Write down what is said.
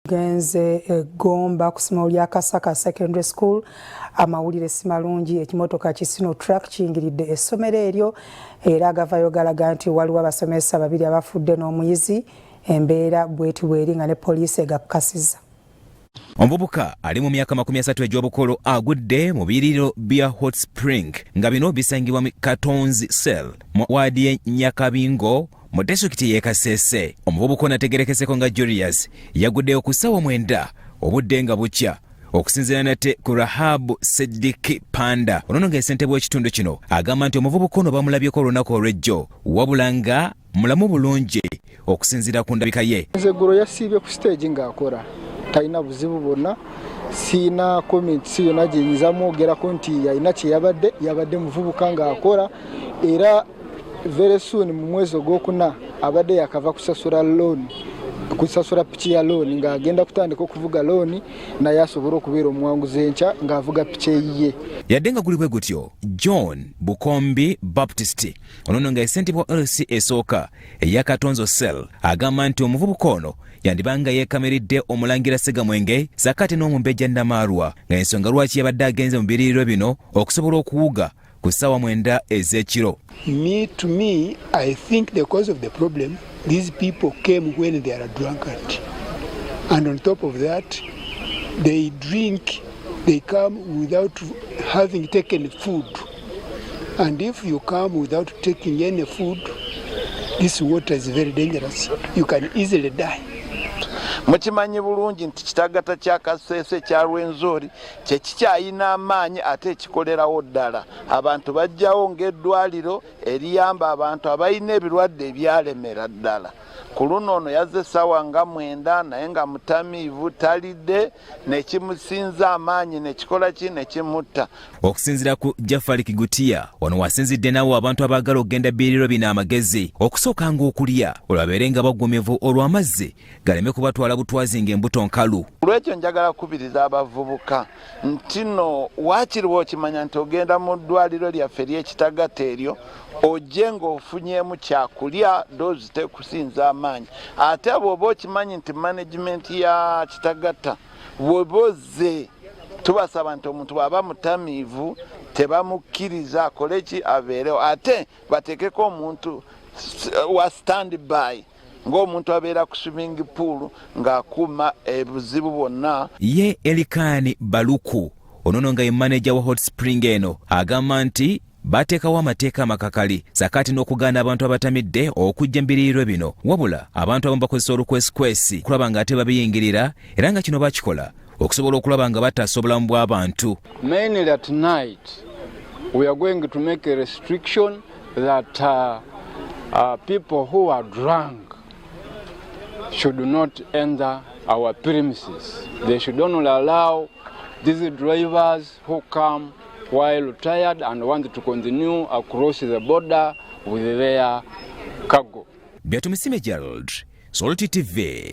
Genze Gomba ku ssomero lya Kasaka Secondary School amawulire simalungi ekimotoka kisino truck kiyingiridde essomero eryo era agavayo galaga nti waliwo abasomesa babiri abafudde n'omuyizi embeera bweti bweri nga ne poliisi egakukasiza. Omuvubuka ali mu myaka 30 egy'obukulu agudde mu biriro bya hotspring nga bino bisangibwa mu Katonzi Cell mu wadi y'e Nyakabingo mu disitulikiti y'e Kasese. Omuvubuka onategerekeseko nga Julius yaguddeyo ku ssaawa 9 obudde nga bukya okusinziira nate ku Rahabu Sediki Panda ono nga ssentebe w'ekitundu kino agamba nti omuvubuka ono bamulabyeko olunaku olw'ejjo wabula nga mulamu bulungi okusinziira ku ndabika ye. Nzeguro yasiibye ku stage ng'akora talina buzibu bwonna siina comments yonna gye nyinza mwogerako nti yalina kye yabadde muvubuka ng'akora era very soon mu mwezi ogwokuna abadde yakava kusasula piki ya looni ng'agenda kutandika okuvuga looni naye asobola okubeera omuwanguzi enkya ng'avuga piki eyiye. Yadde nga guli bwe gutyo John Bukombi Baptist ono nga ssentebe wa LC esooka eya Katonzo Cell agamba nti omuvubuka ono yandibanga yeekamiridde omulangira Segamwenge sakati n'omumbejja Nnamarwa ng'ensonga lwaki yabadde agenze mu biriro bino okusobola okuwuga ku ssaawa 9 ez'ekiro. To me, I think the cause of the problem, these people came when they are drunkard. And on top of that, they drink, they come without having taken food. And if you come without taking any food, this water is very dangerous. You can easily die. Mukimanyi bulungi nti kitagata kya Kasese kya Rwenzori kye kikyayina amaanyi ate ekikolerawo ddala. Abantu bajjawo ng'eddwaliro eriyamba abantu abalina ebirwadde ebyalemera ddala. Ku luno ono yazze essaawa nga 9 naye nga mutamiivu talidde nekimusinza amaanyi nekikola ki nekimutta. Okusinziira ku Jafari Kigutiya wano wasinzidde nawo abantu abaagala okugenda biriro bino amagezi okusooka ng'okulya olwabeere nga baggumivu olw'amazzi galeme kubatwala butwazi ng'embuto nkalu. Olwekyo njagala kubiriza abavubuka nti no waakiriwo okimanya nti ogenda mu ddwaliro lyaffe ery'ekitagata eryo ojje ng'ofunyemu kyakulya dozi tekusinza amaanyi ate bw'oba okimanyi nti management ya kitagata bw'oboze tubasaba nti omuntu bw'aba mutamiivu tebamukkiriza akole ki abeerewo ate bateekeko omuntu wa standby ng'omuntu abeera ku swimming pool ng'akuuma ebuzibu bwonna. Ye Elikani Baluku ono nga ye manager wa hotspring eno agamba nti bateekawo amateeka amakakali sakati n'okugaana abantu abatamidde okujja mu biriro bino wabula abantu abamu bakozesa olukwesikwesi kulaba nga ate babiyingirira era nga kino bakikola okusobola okulaba nga bataasa obulamu bw'abantu. Mainly at night we are going to make a restriction that people who are drunk should not enter our premises. They should only allow these drivers who come while tired and want to continue across the border with their cargo. Byatumisime Gerald, Salty TV.